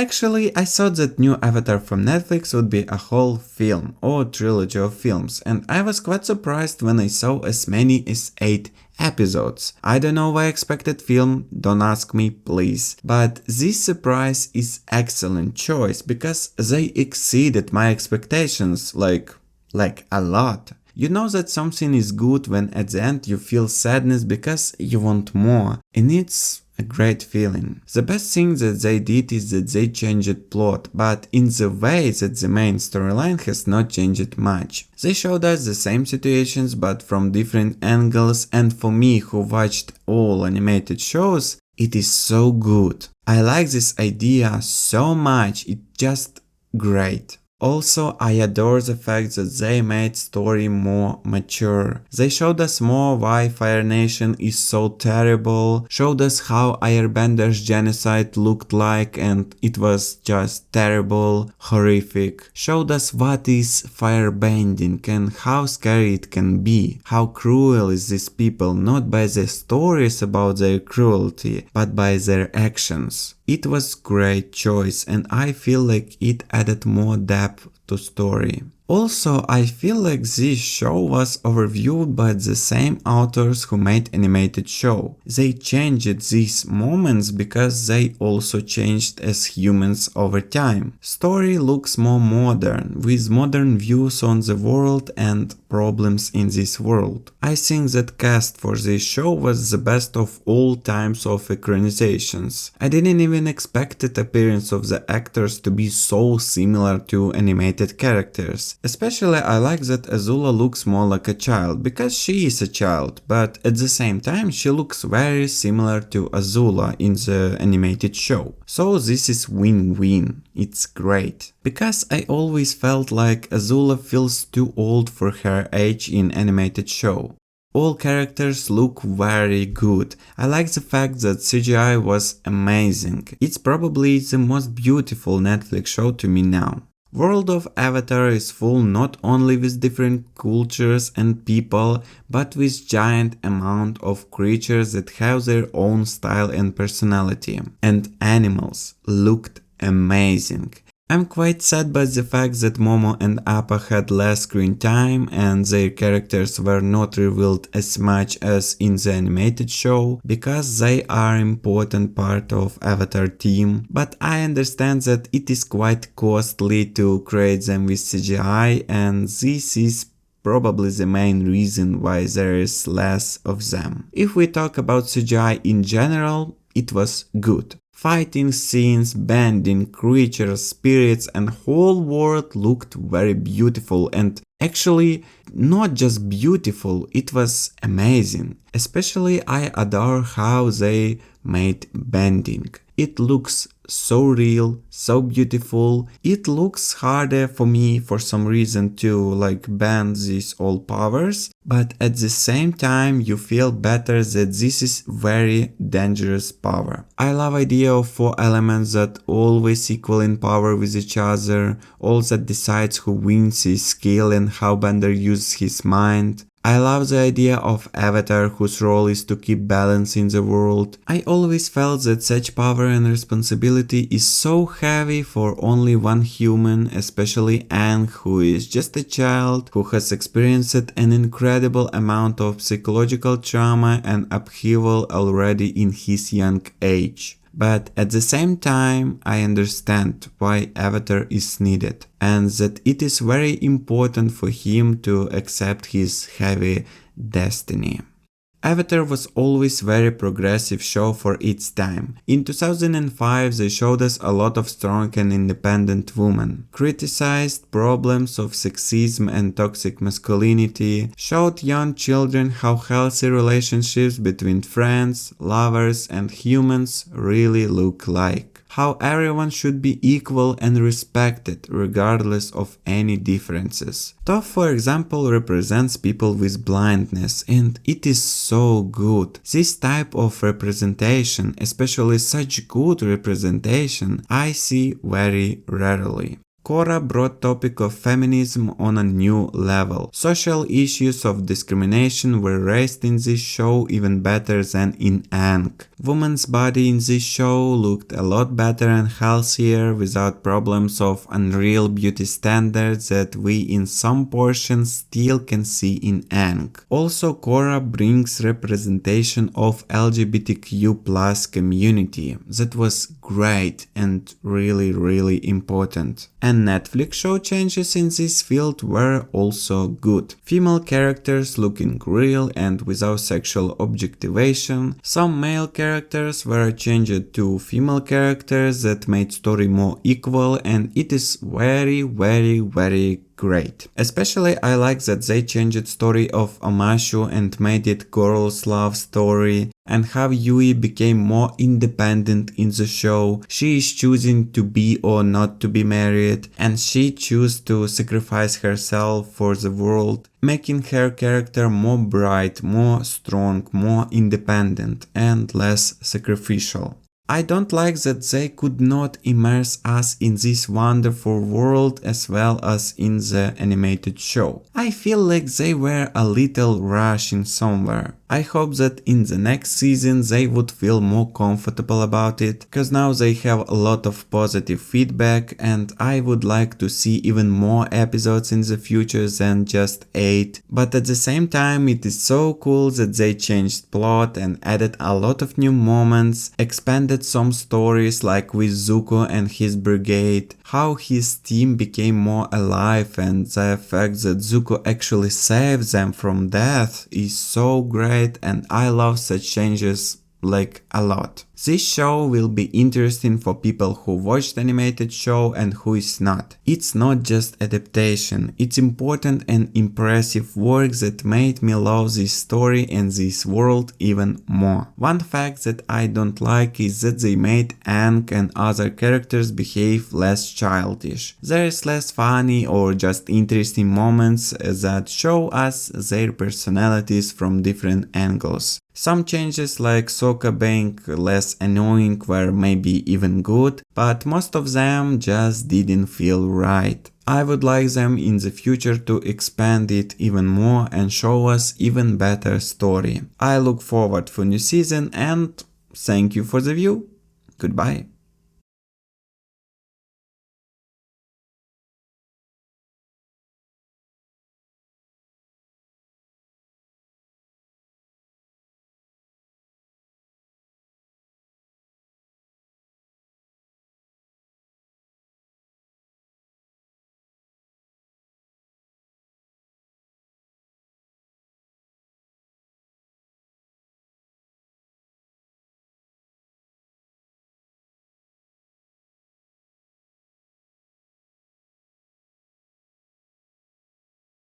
Actually, I thought that new Avatar from Netflix would be a whole film or trilogy of films, and I was quite surprised when I saw as many as 8 episodes. I don't know why I expected film, don't ask me please. But this surprise is excellent choice because they exceeded my expectations like a lot. You know that something is good when at the end you feel sadness because you want more, and it's a great feeling. The best thing that they did is that they changed plot, but in the way that the main storyline has not changed much. They showed us the same situations but from different angles, and for me who watched all animated shows, it is so good. I like this idea so much, it's just great. Also, I adore the fact that they made story more mature. They showed us more why Fire Nation is so terrible, showed us how Airbender's genocide looked like and it was just terrible, horrific. Showed us what is firebending and how scary it can be, how cruel is these people not by the stories about their cruelty, but by their actions. It was great choice and I feel like it added more depth to story. Also, I feel like this show was overviewed by the same authors who made animated show. They changed these moments because they also changed as humans over time. Story looks more modern, with modern views on the world and problems in this world. I think that cast for this show was the best of all times of ekranizations. I didn't even expect the appearance of the actors to be so similar to animated characters. Especially I like that Azula looks more like a child, because she is a child, but at the same time she looks very similar to Azula in the animated show. So this is win-win, it's great. Because I always felt like Azula feels too old for her age in animated show. All characters look very good. I like the fact that CGI was amazing. It's probably the most beautiful Netflix show to me now. World of Avatar is full not only with different cultures and people, but with giant amount of creatures that have their own style and personality. And animals looked amazing. I'm quite sad by the fact that Momo and Appa had less screen time and their characters were not revealed as much as in the animated show, because they are important part of Avatar team, but I understand that it is quite costly to create them with CGI, and this is probably the main reason why there is less of them. If we talk about CGI in general, it was good. Fighting scenes, bending, creatures, spirits and whole world looked very beautiful, and actually not just beautiful, it was amazing. Especially I adore how they made bending. It looks so real, so beautiful. It looks harder for me for some reason to bend these all powers, but at the same time you feel better that this is very dangerous power. I love idea of 4 elements that always equal in power with each other, all that decides who wins his skill and how Bender uses his mind. I love the idea of Avatar whose role is to keep balance in the world. I always felt that such power and responsibility is so heavy for only one human, especially Aang, who is just a child, who has experienced an incredible amount of psychological trauma and upheaval already in his young age. But at the same time, I understand why Avatar is needed, and that it is very important for him to accept his heavy destiny. Avatar was always very progressive show for its time. In 2005 they showed us a lot of strong and independent women, criticized problems of sexism and toxic masculinity, showed young children how healthy relationships between friends, lovers and humans really look like. How everyone should be equal and respected regardless of any differences. Toph, for example, represents people with blindness, and it is so good. This type of representation, especially such good representation, I see very rarely. Korra brought topic of feminism on a new level. Social issues of discrimination were raised in this show even better than in Aang. Women's body in this show looked a lot better and healthier without problems of unreal beauty standards that we in some portions still can see in Aang. Also, Korra brings representation of LGBTQ+ community that was great and really important. And Netflix show changes in this field were also good. Female characters looking real and without sexual objectivation. Some male characters were changed to female characters that made story more equal, and it is very great. Especially I like that they changed story of Amashu and made it girl's love story, and how Yui became more independent in the show. She is choosing to be or not to be married, and she chooses to sacrifice herself for the world, making her character more bright, more strong, more independent, and less sacrificial. I don't like that they could not immerse us in this wonderful world as well as in the animated show. I feel like they were a little rushing somewhere. I hope that in the next season they would feel more comfortable about it, cause now they have a lot of positive feedback and I would like to see even more episodes in the future than just 8. But at the same time it is so cool that they changed plot and added a lot of new moments, expanded some stories like with Zuko and his brigade, how his team became more alive, and the fact that Zuko actually saved them from death is so great, and I love such changes like a lot. This show will be interesting for people who watched the animated show and who is not. It's not just adaptation, it's important and impressive work that made me love this story and this world even more. One fact that I don't like is that they made Aang and other characters behave less childish. There is less funny or just interesting moments that show us their personalities from different angles. Some changes like Sokka being less annoying were maybe even good, but most of them just didn't feel right. I would like them in the future to expand it even more and show us even better story. I look forward for new season and thank you for the view. Goodbye.